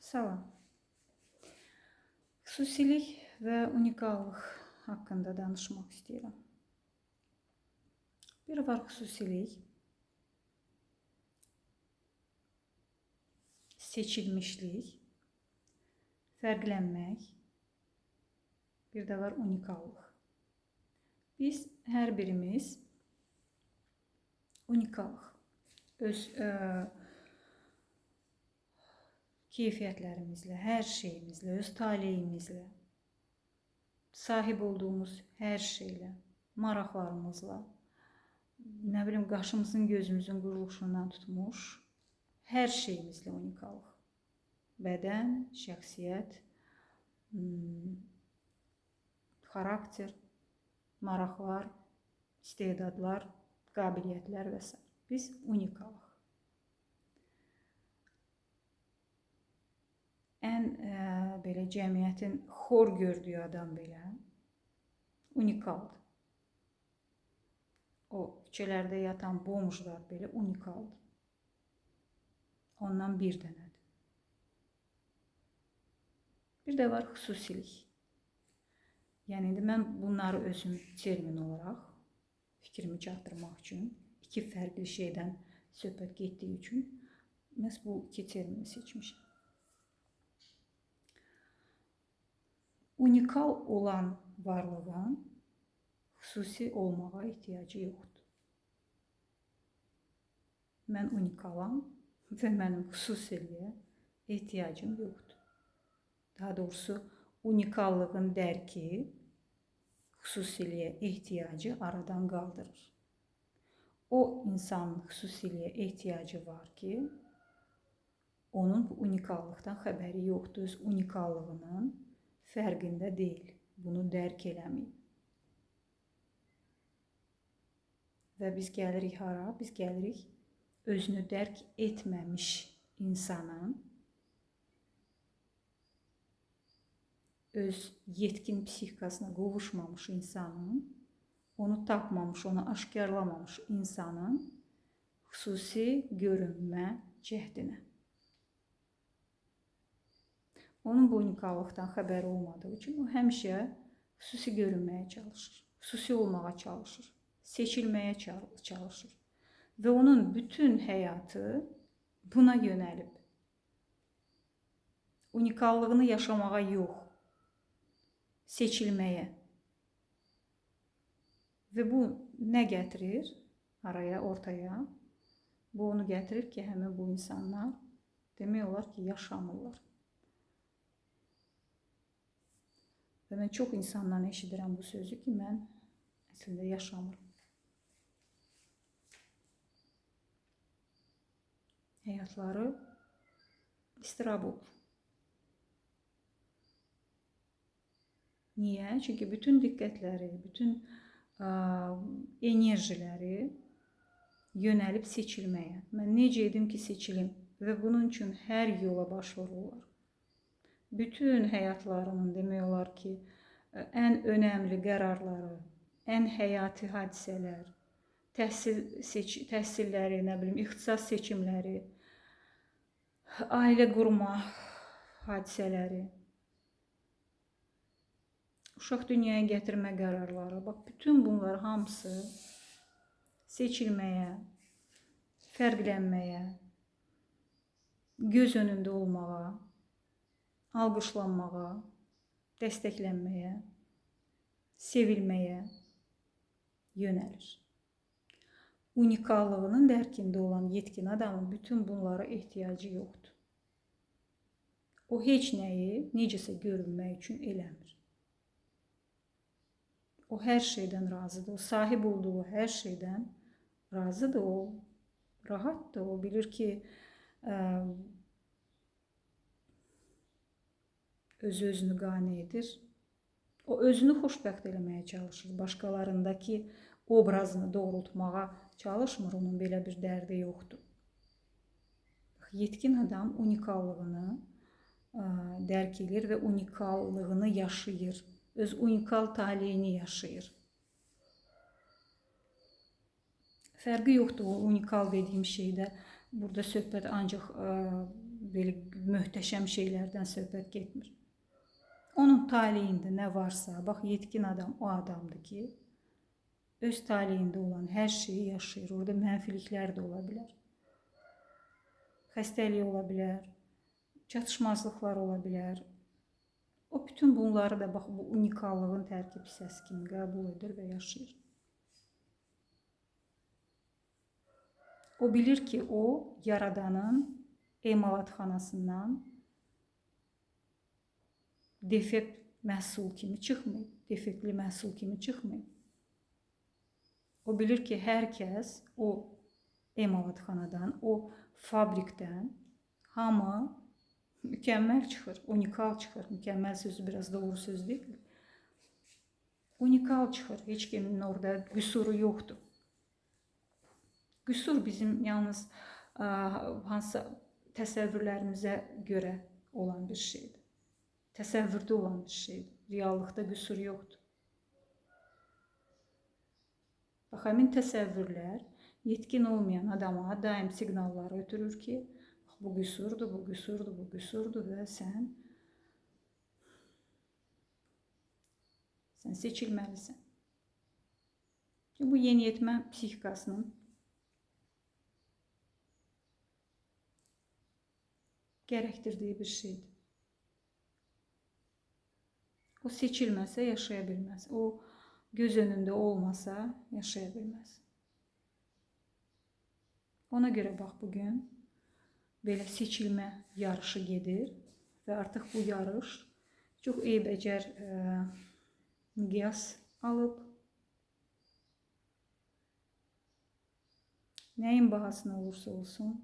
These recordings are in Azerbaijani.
Salam. Xüsusilik və unikallıq haqqında danışmaq istəyirəm. Bir var xüsusilik, seçilmişlik, fərqlənmək, bir də var unikallıq. Biz hər birimiz unikallıq. Öz keyfiyyətlərimizlə, hər şeyimizlə, öz taleyimizlə, sahib olduğumuz hər şeylə, maraqlarımızla, nə bilim, qaşımızın, gözümüzün quruluşundan tutmuş, hər şeyimizlə unikallıq. Bədən, şəxsiyyət, xarakter, maraqlar, istedadlar, qabiliyyətlər və s. Biz unikallıq. Ən belə cəmiyyətin xor gördüyü adam belə unikaldır. O küçələrdə yatan bomjlar belə unikaldır. Ondan bir dənədir. Bir də var xüsusilik. Yəni mən bunları özüm termin olaraq fikrimi çatdırmaq üçün, iki fərqli şeydən söhbət getdiyi üçün məhz bu iki termini seçmişəm. Unikal olan varlığın xüsusi olmağa ehtiyacı yoxdur. Mən unikalam və mənim xüsusiliyə ehtiyacım yoxdur. Daha doğrusu, unikallığın dərki xüsusiliyə ehtiyacı aradan qaldırır. O insanın xüsusiliyə ehtiyacı var ki, onun bu unikallıqdan xəbəri yoxdur, öz unikallığının fərqində deyil, bunu dərk eləməyib. Və biz gəlirik hara? Biz gəlirik özünü dərk etməmiş insanın, öz yetkin psixikasına qovuşmamış insanın, onu tapmamış, onu aşkarlamamış insanın xüsusi görünmə cəhdinə. Onun bu unikallıqdan xəbəri olmadığı üçün o həmişə xüsusi görünməyə çalışır, xüsusi olmağa çalışır, seçilməyə çalışır. Və onun bütün həyatı buna yönəlib. Unikallığını yaşamağa yox, seçilməyə. Və bu nə gətirir araya, ortaya? Bu onu gətirir ki, həmin bu insanlar demək olar ki, yaşamırlar. Və mən çox insandan eşidirəm bu sözü ki, mən əslində yaşamıram. Həyatları istirab olur. Niyə? Çünki bütün diqqətləri, bütün enerjiləri yönəlib seçilməyə. Mən necə edim ki, seçilim? Və bunun üçün hər yola başvururlar. Bütün həyatlarının demək olar ki, ən önəmli qərarları, ən həyati hadisələr, təhsilləri, nə bilim, ixtisas seçimləri, ailə qurma hadisələri, uşaq dünyaya gətirmə qərarları, bax, bütün bunlar hamısı seçilməyə, fərqlənməyə, göz önündə olmağa, alqışlanmağa, dəstəklənməyə, sevilməyə yönəlir. Unikallığının dərkində olan yetkin adamın bütün bunlara ehtiyacı yoxdur. O heç nəyi necəsə görünmək üçün eləmir. O hər şeydən razıdır, o sahib olduğu hər şeydən razıdır, o rahatdır, o bilir ki, özünü qane edir. O özünü xoşbəxt eləməyə çalışır. Başqalarındakı obrazını doğrultmağa çalışmır. Onun belə bir dərdi yoxdur. Yetkin adam unikallığını dərk edir və unikallığını yaşayır. Öz unikal taleyini yaşayır. Fərqi yoxdur o unikal dediyim şeydə. Burada söhbət ancaq belə möhtəşəm şeylərdən söhbət getmir. Onun taleyində nə varsa, bax yetkin adam o adamdır ki, öz taleyində olan hər şeyi yaşayır. Orada mənfiliklər də ola bilər. Xəstəlik ola bilər, çatışmazlıqlar ola bilər. O bütün bunları da bax bu unikallığın tərkib hissəsi kimi qəbul edir və yaşayır. O bilir ki, o yaradanın emalatxanasından defekt məhsul kimi çıxmayıb, defektli məhsul kimi çıxmayıb. O bilir ki, hər kəs o emalatxanadan, o fabrikdən hamı mükəmməl çıxır, unikal çıxır. Mükəmməl sözü biraz doğru söz deyil. Unikal çıxır, heç kimin orada qüsuru yoxdur. Qüsur bizim yalnız hansısa təsəvvürlərimizə görə olan bir şeydir. Təsəvvürdə olan bir şeydir. Reallıqda qüsur yoxdur. Bax, həmin təsəvvürlər yetkin olmayan adama daim siqnallar ötürür ki, bu qüsurdur, bu qüsurdur, bu qüsurdur və sən seçilməlisən. Bu yeniyetmə psixikasının gərəkdirdiyi bir şeydir. O seçilməsə yaşaya bilməz. O göz önündə olmasa yaşaya bilməz. Ona görə bax bugün belə seçilmə yarışı gedir və artıq bu yarış çox eybəcər miqyas alıb. Nəyin bahasına olursa olsun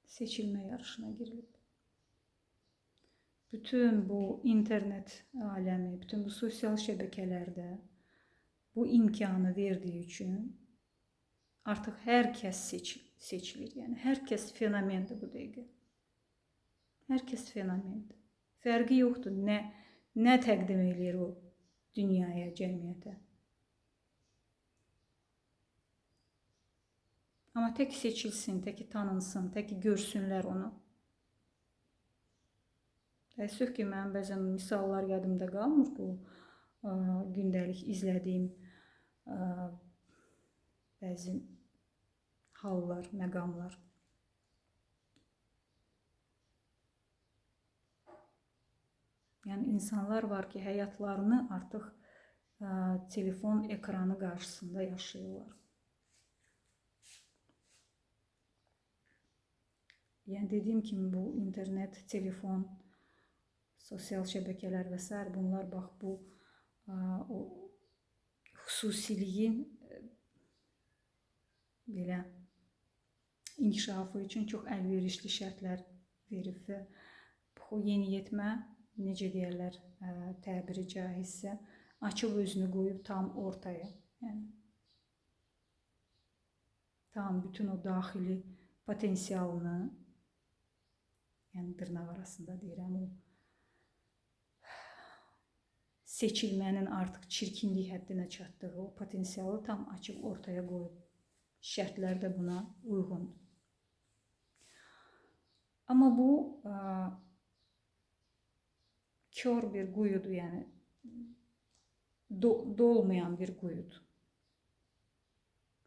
seçilmə yarışına girilib. Bütün bu internet aləmi, bütün bu sosial şəbəkələrdə bu imkanı verdiyi üçün artıq hər kəs seçilir. Yəni hər kəs fenomendir bu dəqiqə. Hər kəs fenomendir. Fərqi yoxdur. Nə təqdim eləyir o dünyaya, cəmiyyətə. Amma tək seçilsin, tək tanınsın, tək görsünlər onu. Təəssüf ki, mənim bəzən misallar yadımda qalmır bu gündəlik izlədiyim bəzi hallar, məqamlar. Yəni insanlar var ki, həyatlarını artıq telefon ekranı qarşısında yaşayırlar. Yəni dediyim kimi bu internet, telefon, sosial şəbəkələr və s. bunlar bax bu o xüsusiliyin belə inkişafı üçün çox əlverişli şərtlər verib və bu yeniyetmə, necə deyərlər, təbiri caizsə, açıb özünü qoyub tam ortaya. Yəni tam bütün o daxili potensialını, yəni dırnaq arasında deyirəm, o seçilmənin artıq çirkinlik həddinə çatdığı o potensialı tam açıb ortaya qoyub. Şərtlər də buna uyğundur. Amma bu kör bir quyudur, yəni dolmayan bir quyudur.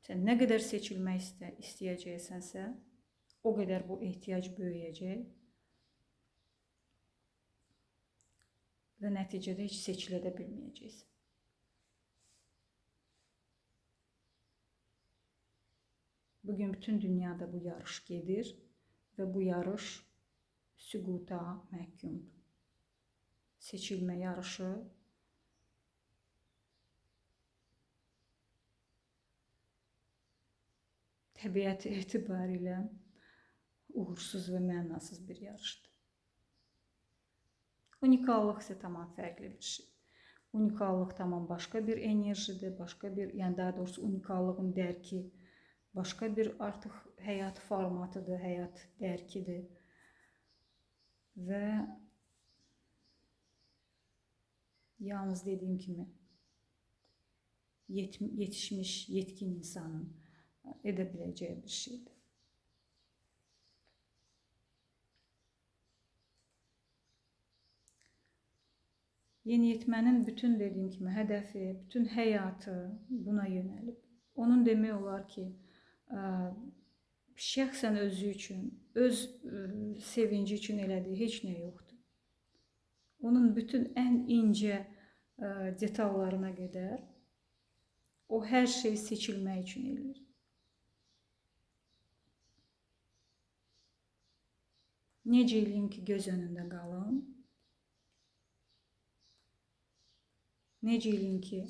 Sən nə qədər seçilmək istəyəcəksənsə, o qədər bu ehtiyac böyüyəcək və nəticədə heç seçilə də bilməyəcəksən. Bugün bütün dünyada bu yarış gedir və bu yarış süquta məhkumdur. Seçilmə yarışı təbiət etibarilə uğursuz və mənasız bir yarışdır. Unikallıq isə tamam fərqli bir şey. Unikallıq tamam başqa bir enerjidir, başqa bir, yəni daha doğrusu unikallığın dərki başqa bir artıq həyat formatıdır, həyat dərkidir. Və yalnız dediyim kimi yetişmiş, yetkin insanın edə biləcəyi bir şeydir. Yeniyetmənin bütün dediyim kimi hədəfi, bütün həyatı buna yönəlib. Onun demək olar ki, şəxsən özü üçün, öz sevinci üçün elədiyi heç nə yoxdur. Onun bütün ən incə detallarına qədər o hər şey seçilmək üçün eləyir. Necə eləyim ki, göz önündə qalım? Necə eləyim ki,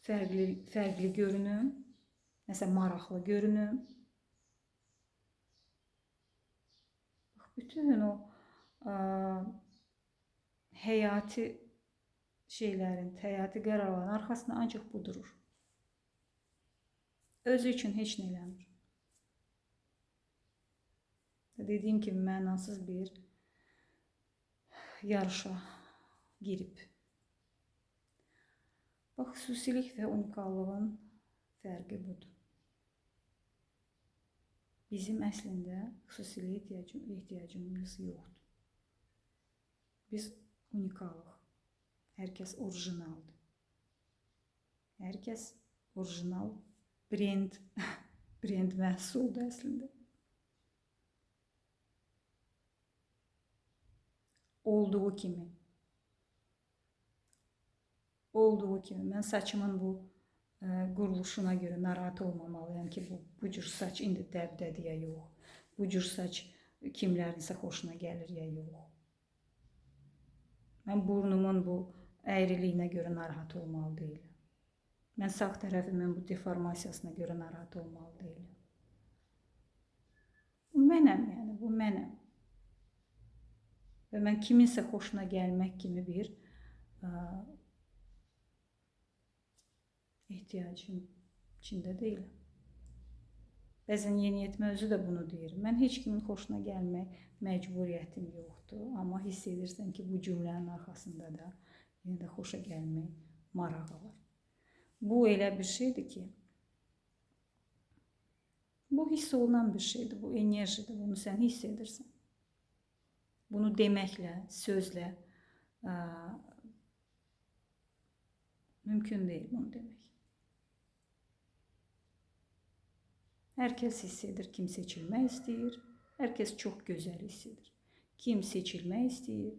fərqli görünüm? Nəsə maraqlı görünüm? Bütün o həyati şeylərin, həyati qərarların arxasında ancaq bu durur. Özü üçün heç nə eləmir. Dediyim kimi, mənasız bir yarışa girib. Bax, xüsusilik və unikallığın fərqi budur. Bizim əslində xüsusiliyə ehtiyacımız yoxdur. Biz unikalıq. Hər kəs orijinaldır. Hər kəs orijinal brend məhsuldur əslində. Olduğu kimi. Mən saçımın bu quruluşuna görə narahat olmamalıyam ki, bu cür saç indi dəbdədir ya yox. Bu cür saç kimlərinsə xoşuna gəlir ya yox. Mən burnumun bu əyriliyinə görə narahat olmalı deyiləm. Mən sağ tərəfimin bu deformasiyasına görə narahat olmalı deyiləm. Bu mənəm, yəni, bu mənəm. Və mən kiminsə xoşuna gəlmək kimi bir ehtiyacım içində deyiləm. Bəzən yeniyetmə özü də bunu deyir. Mən heç kimin xoşuna gəlmək məcburiyyətim yoxdur. Amma hiss edirsən ki, bu cümlənin arxasında da yenə də xoşa gəlmək marağı var. Bu elə bir şeydir ki, bu hiss olunan bir şeydir, bu enerjidir, bunu sən hiss edirsən. Bunu deməklə, sözlə mümkün deyil bunu demək. Hər kəs hiss edir, kim seçilmək istəyir, hər kəs çox gözəl hiss edir. Kim seçilmək istəyir,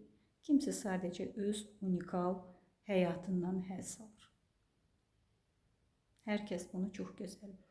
kimsə sadəcə öz unikal həyatından həzz alır. Hər kəs bunu çox gözəl bilir.